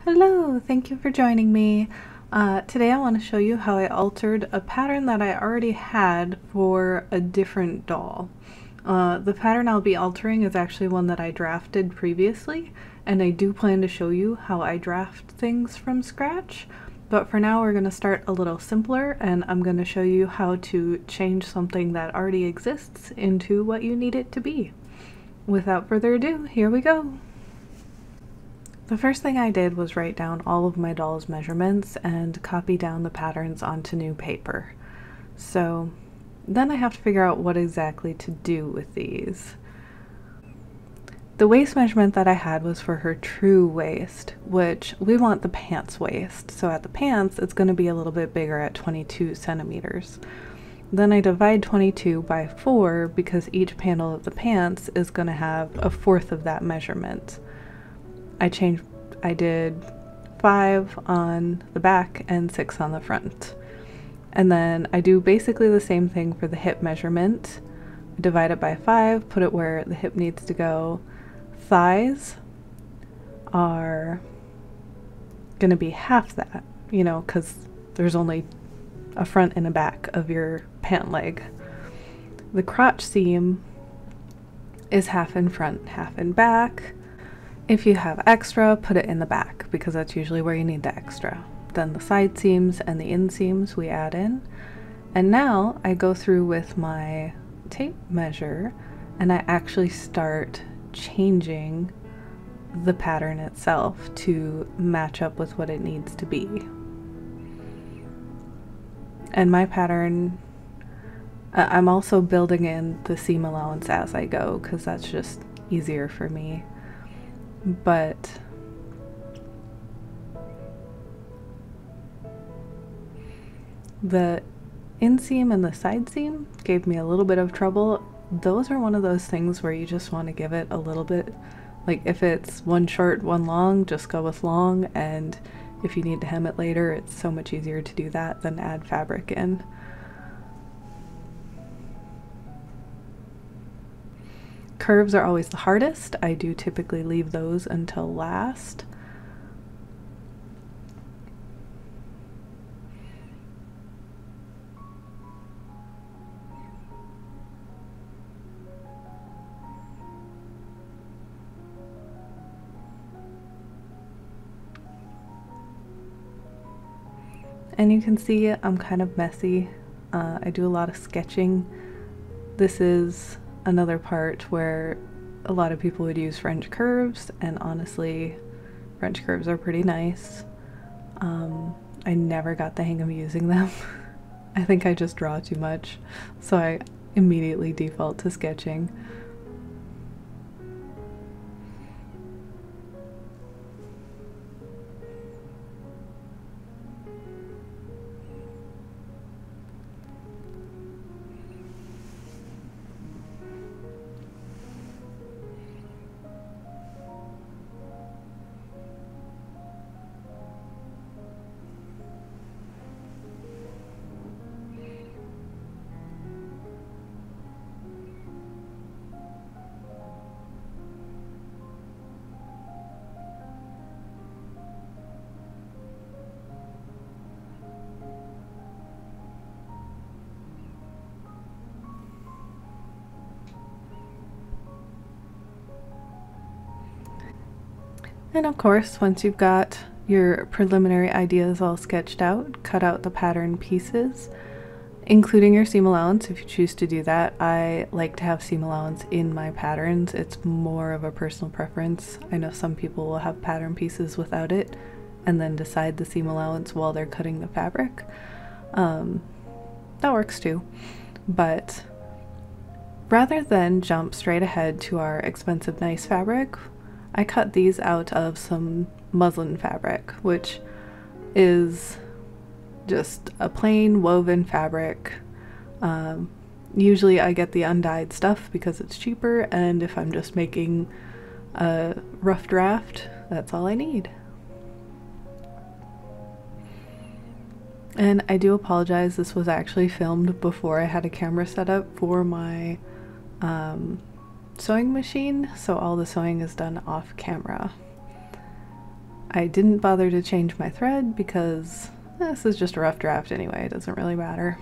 Hello, thank you for joining me. Today I want to show you how I altered a pattern that I already had for a different doll. The pattern I'll be altering is actually one that I drafted previously, and I do plan to show you how I draft things from scratch. But for now we're going to start a little simpler, and I'm going to show you how to change something that already exists into what you need it to be. Without further ado, here we go! The first thing I did was write down all of my doll's measurements and copy down the patterns onto new paper. So then I have to figure out what exactly to do with these. The waist measurement that I had was for her true waist, which we want the pants waist. So at the pants, it's going to be a little bit bigger at 22 centimeters. Then I divide 22 by 4 because each panel of the pants is going to have a fourth of that measurement. I did 5 on the back and 6 on the front. And then I do basically the same thing for the hip measurement. Divide it by 5, put it where the hip needs to go. Thighs are gonna be half that, you know, because there's only a front and a back of your pant leg. The crotch seam is half in front, half in back. If you have extra, put it in the back because that's usually where you need the extra. Then the side seams and the inseams we add in. And now I go through with my tape measure and I actually start changing the pattern itself to match up with what it needs to be. And my pattern, I'm also building in the seam allowance as I go because that's just easier for me. But the inseam and the side seam gave me a little bit of trouble. Those are one of those things where you just want to give it a little bit, like if it's one short, one long, just go with long, and if you need to hem it later, it's so much easier to do that than add fabric in. Curves are always the hardest. I do typically leave those until last. And you can see I'm kind of messy. I do a lot of sketching. This is another part where a lot of people would use French curves, and honestly, French curves are pretty nice. I never got the hang of using them. I think I just draw too much, so I immediately default to sketching. And of course, once you've got your preliminary ideas all sketched out, cut out the pattern pieces, including your seam allowance if you choose to do that. I like to have seam allowance in my patterns. It's more of a personal preference. I know some people will have pattern pieces without it and then decide the seam allowance while they're cutting the fabric. That works too. But rather than jump straight ahead to our expensive nice fabric, I cut these out of some muslin fabric, which is just a plain woven fabric. Usually I get the undyed stuff because it's cheaper, and if I'm just making a rough draft, that's all I need. And I do apologize, this was actually filmed before I had a camera set up for my sewing machine, so all the sewing is done off camera. I didn't bother to change my thread because this is just a rough draft anyway, it doesn't really matter.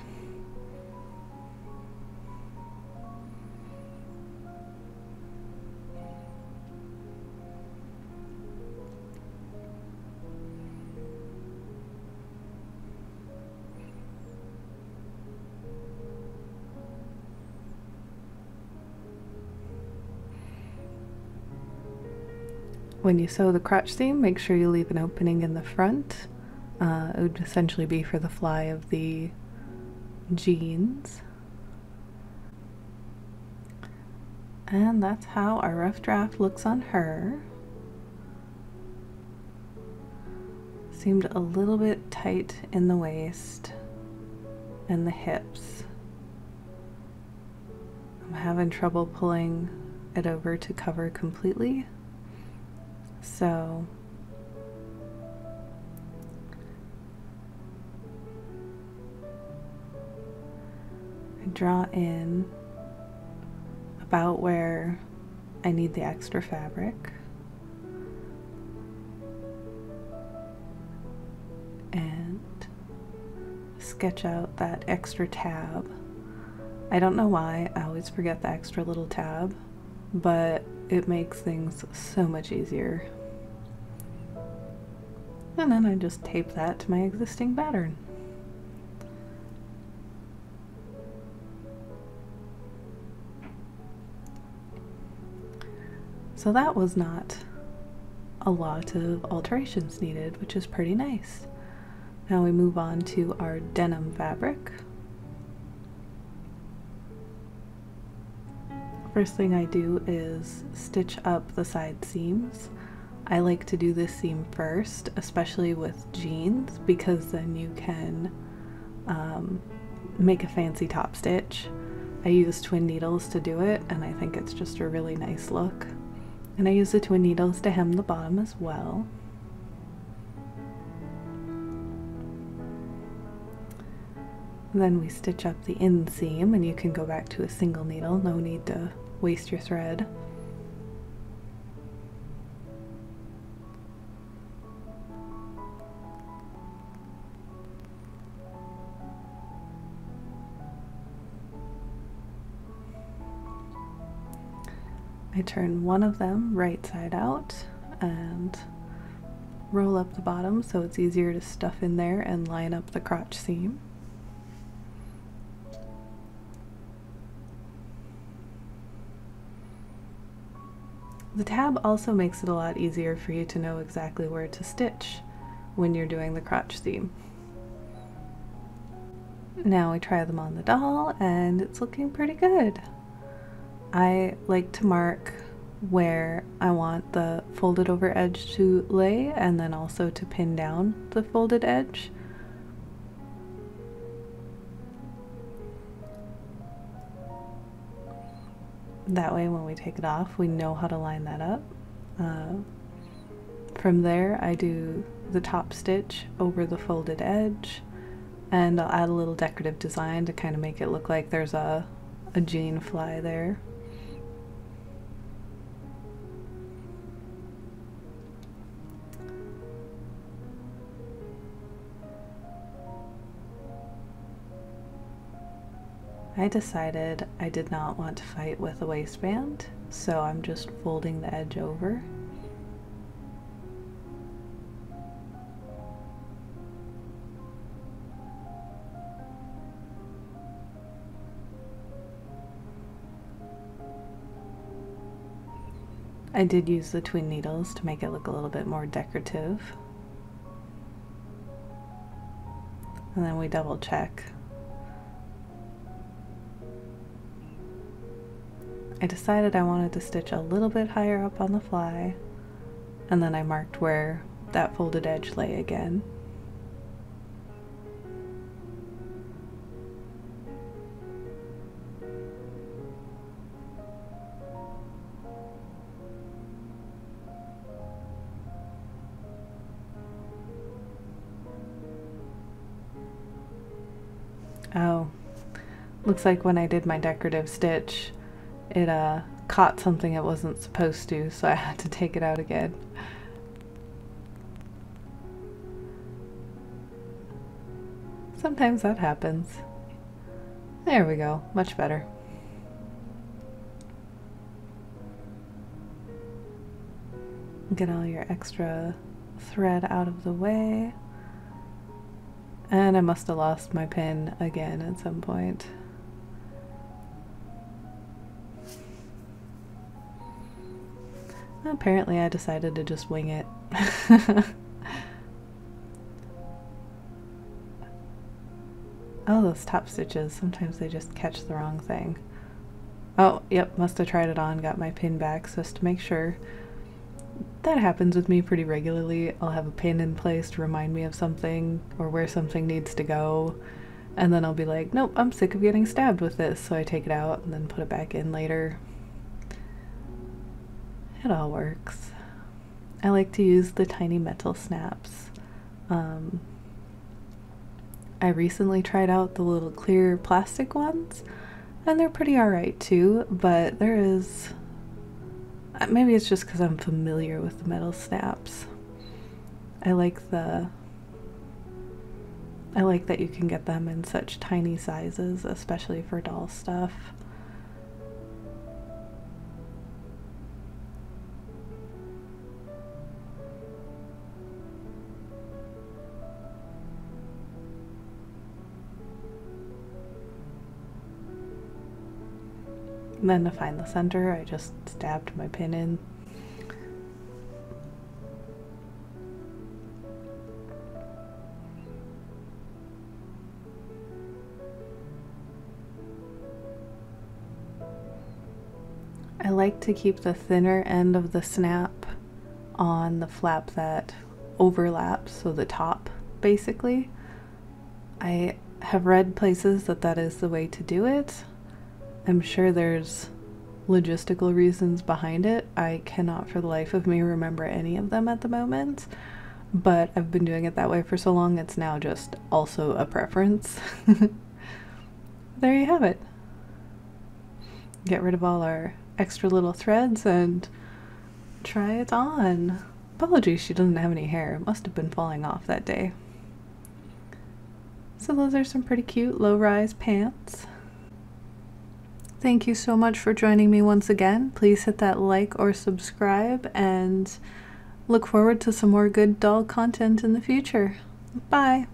When you sew the crotch seam, make sure you leave an opening in the front. It would essentially be for the fly of the jeans. And that's how our rough draft looks on her. Seemed a little bit tight in the waist and the hips. I'm having trouble pulling it over to cover completely. So I draw in about where I need the extra fabric and sketch out that extra tab. I don't know why, I always forget the extra little tab, but it makes things so much easier. And then I just tape that to my existing pattern. So that was not a lot of alterations needed, which is pretty nice. Now we move on to our denim fabric. First thing I do is stitch up the side seams. I like to do this seam first, especially with jeans, because then you can make a fancy top stitch. I use twin needles to do it, and I think it's just a really nice look. And I use the twin needles to hem the bottom as well. Then we stitch up the inseam, and you can go back to a single needle, no need to waste your thread. I turn one of them right side out and roll up the bottom so it's easier to stuff in there and line up the crotch seam. The tab also makes it a lot easier for you to know exactly where to stitch when you're doing the crotch seam. Now we try them on the doll and it's looking pretty good. I like to mark where I want the folded over edge to lay and then also to pin down the folded edge. That way when we take it off, we know how to line that up. From there, I do the top stitch over the folded edge, and I'll add a little decorative design to kind of make it look like there's a jean fly there. I decided I did not want to fight with a waistband, so I'm just folding the edge over. I did use the twin needles to make it look a little bit more decorative. And then we double check. I decided I wanted to stitch a little bit higher up on the fly, and then I marked where that folded edge lay again. Oh, looks like when I did my decorative stitch, it caught something it wasn't supposed to, so I had to take it out again. Sometimes that happens. There we go, much better. Get all your extra thread out of the way. And I must have lost my pin again at some point. Apparently I decided to just wing it. Oh, those top stitches, sometimes they just catch the wrong thing. Oh, yep, must have tried it on, got my pin back just to make sure. That happens with me pretty regularly. I'll have a pin in place to remind me of something or where something needs to go, and then I'll be like, nope, I'm sick of getting stabbed with this, so I take it out and then put it back in later. It all works. I like to use the tiny metal snaps. I recently tried out the little clear plastic ones, and they're pretty alright too, but there is... maybe it's just because I'm familiar with the metal snaps. I like that you can get them in such tiny sizes, especially for doll stuff. And then to find the center, I just stabbed my pin in. I like to keep the thinner end of the snap on the flap that overlaps, so the top, basically. I have read places that that is the way to do it. I'm sure there's logistical reasons behind it. I cannot for the life of me remember any of them at the moment, but I've been doing it that way for so long it's now just also a preference. There you have it. Get rid of all our extra little threads and try it on. Apologies she doesn't have any hair. It must have been falling off that day. So those are some pretty cute low-rise pants. Thank you so much for joining me once again. Please hit that like or subscribe, and look forward to some more good doll content in the future. Bye!